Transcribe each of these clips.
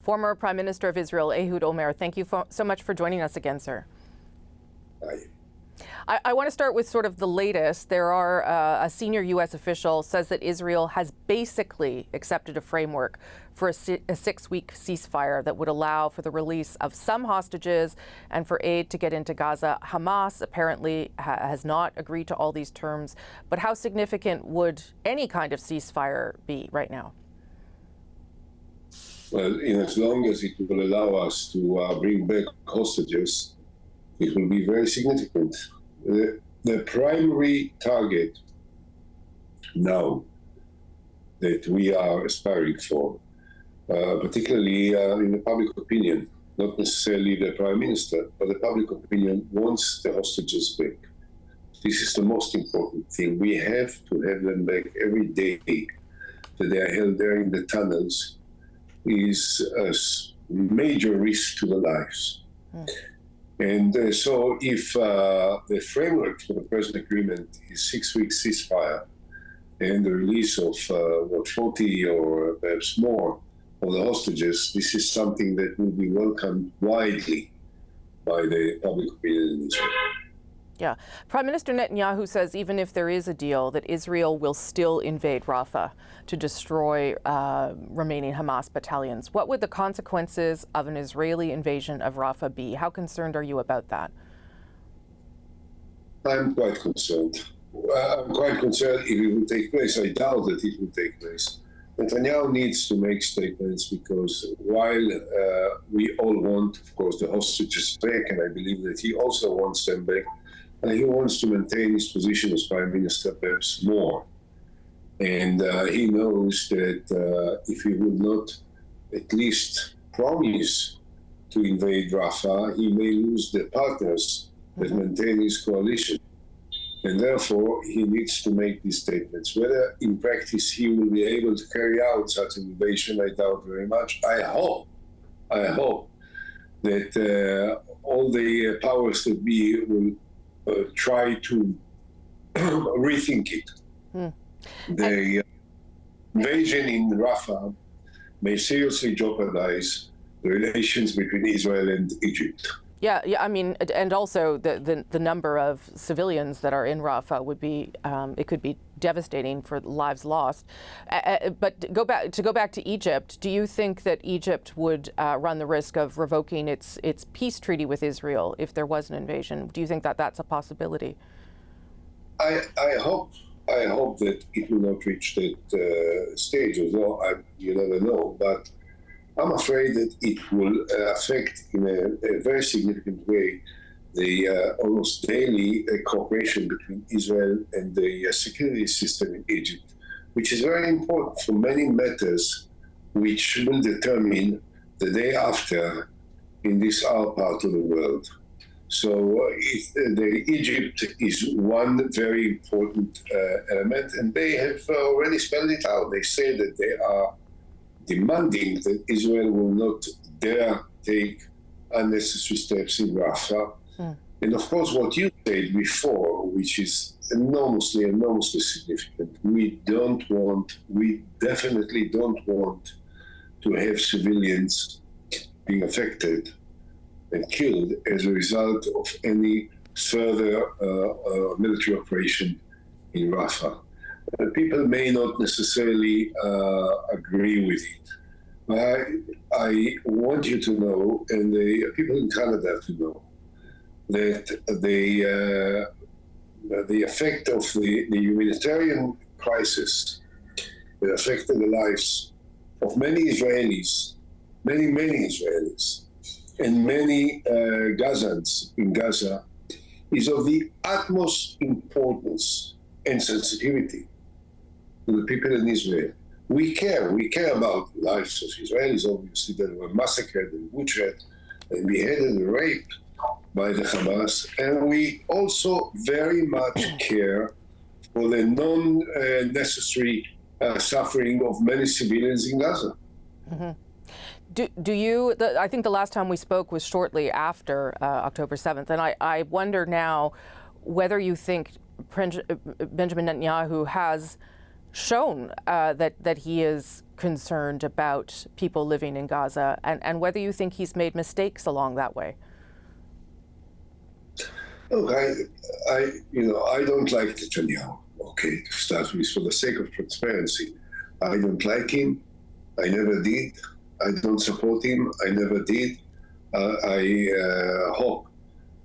Former Prime Minister of Israel, Ehud Olmert, thank you so much for joining us again, sir. Bye. I want to start with sort of the latest. There are a senior U.S. official says that Israel has basically accepted a framework for a 6-week ceasefire that would allow for the release of some hostages and for aid to get into Gaza. Hamas apparently has not agreed to all these terms. But how significant would any kind of ceasefire be right now? Well, as long as it will allow us to bring back hostages, it will be very significant. The primary target now that we are aspiring for, particularly in the public opinion, not necessarily the Prime Minister, but the public opinion wants the hostages back. This is the most important thing. We have to have them back every day that they are held there in the tunnels is a major risk to their lives. And so if the framework for the present agreement is 6 weeks ceasefire and the release of 40 or perhaps more of the hostages, this is something that will be welcomed widely by the public opinion in Israel. Yeah. Prime Minister Netanyahu says even if there is a deal, that Israel will still invade Rafah to destroy remaining Hamas battalions. What would the consequences of an Israeli invasion of Rafah be? How concerned are you about that? I'm quite concerned. I'm quite concerned if it will take place. I doubt that it will take place. Netanyahu needs to make statements because while we all want, of course, the hostages back, and I believe that he also wants them back, he wants to maintain his position as Prime Minister perhaps more. And he knows that if he will not at least promise to invade Rafah, he may lose the partners that maintain his coalition. And therefore, he needs to make these statements. Whether in practice he will be able to carry out such an invasion, I doubt very much. I hope that all the powers that be will try to rethink it. The invasion in Rafah may seriously jeopardize the relations between Israel and Egypt. Yeah. I mean, and also the number of civilians that are in Rafah would be, it could be devastating for lives lost. But to go back to Egypt, do you think that Egypt would run the risk of revoking its peace treaty with Israel if there was an invasion? Do you think that that's a possibility? I hope that it will not reach that stage, although you never know. But I'm afraid that it will affect in a very significant way the almost daily cooperation between Israel and the security system in Egypt, which is very important for many matters which will determine the day after in this our part of the world. So Egypt is one very important element, and they have already spelled it out. They say that they are demanding that Israel will not dare take unnecessary steps in Rafah. And of course, what you said before, which is enormously significant, we definitely don't want to have civilians being affected and killed as a result of any further military operation in Rafah. People may not necessarily agree with it. I want you to know, and the people in Canada to know, that the effect of the humanitarian crisis that affected the lives of many Israelis, many Israelis, and many Gazans in Gaza is of the utmost importance and sensitivity to the people in Israel. We care about the lives of Israelis, obviously, that were massacred and butchered and beheaded and raped by the Hamas. And we also very much care for the non-necessary suffering of many civilians in Gaza. Do you, I think the last time we spoke was shortly after October 7th, and I wonder now whether you think Benjamin Netanyahu has shown that he is concerned about people living in Gaza, and whether you think he's made mistakes along that way. Look, I don't like Netanyahu. Okay, to start with, for the sake of transparency, I don't like him. I never did. I don't support him. I never did. I hope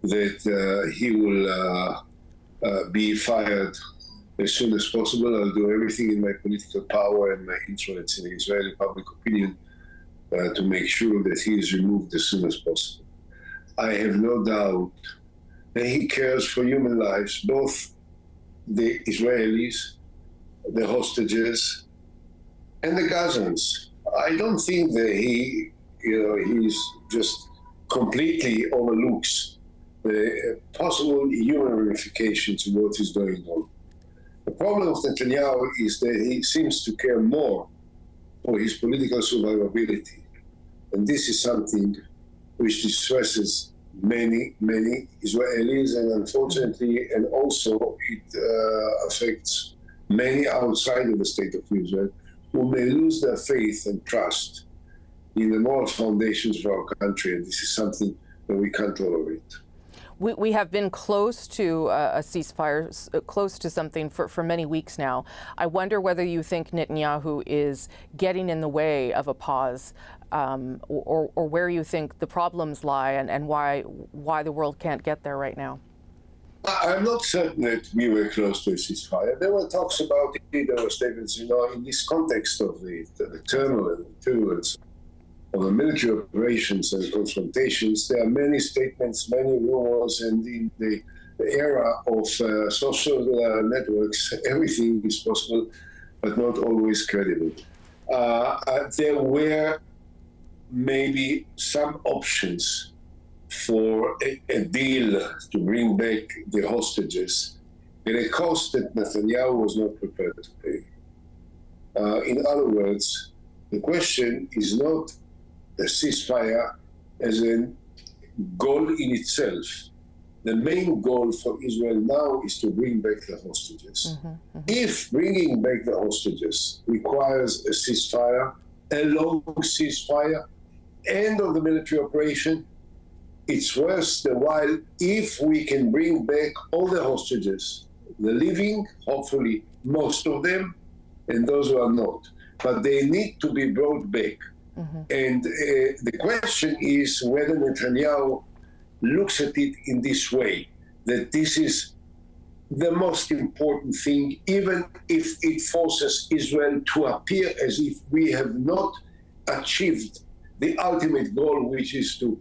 that he will be fired as soon as possible. I'll do everything in my political power and my influence in Israeli public opinion to make sure that he is removed as soon as possible. I have no doubt that he cares for human lives, both the Israelis, the hostages, and the Gazans. I don't think that he's just completely overlooks the possible human ramifications of what is going on. The problem with Netanyahu is that he seems to care more for his political survivability. And this is something which distresses many Israelis, and unfortunately, and also it affects many outside of the state of Israel who may lose their faith and trust in the moral foundations of our country. And this is something that we can't tolerate. We have been close to a ceasefire, close to something for many weeks now. I wonder whether you think Netanyahu is getting in the way of a pause, or where you think the problems lie, and why the world can't get there right now. I'm not certain that we were close to a ceasefire. There were talks about it, there were statements, in this context of the turmoil and turbulence of the military operations and confrontations. There are many statements, many rumors, and in the era of social networks, everything is possible, but not always credible. There were maybe some options for a deal to bring back the hostages at a cost that Netanyahu was not prepared to pay. In other words, the question is not a ceasefire as a goal in itself. The main goal for Israel now is to bring back the hostages. If bringing back the hostages requires a ceasefire, a long ceasefire, end of the military operation, it's worth the while if we can bring back all the hostages, the living, hopefully most of them, and those who are not. But they need to be brought back. And the question is whether Netanyahu looks at it in this way, that this is the most important thing, even if it forces Israel to appear as if we have not achieved the ultimate goal, which is to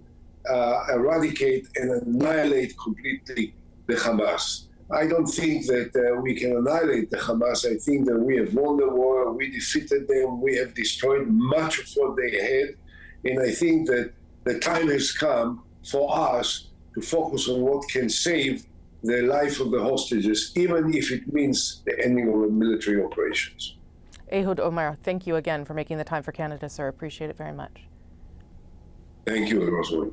eradicate and annihilate completely the Hamas. I don't think that we can annihilate the Hamas. I think that we have won the war, we defeated them, we have destroyed much of what they had, and I think that the time has come for us to focus on what can save the life of the hostages, even if it means the ending of the military operations. Ehud Olmert, thank you again for making the time for Canada, sir. Appreciate it very much. Thank you, Rosemary.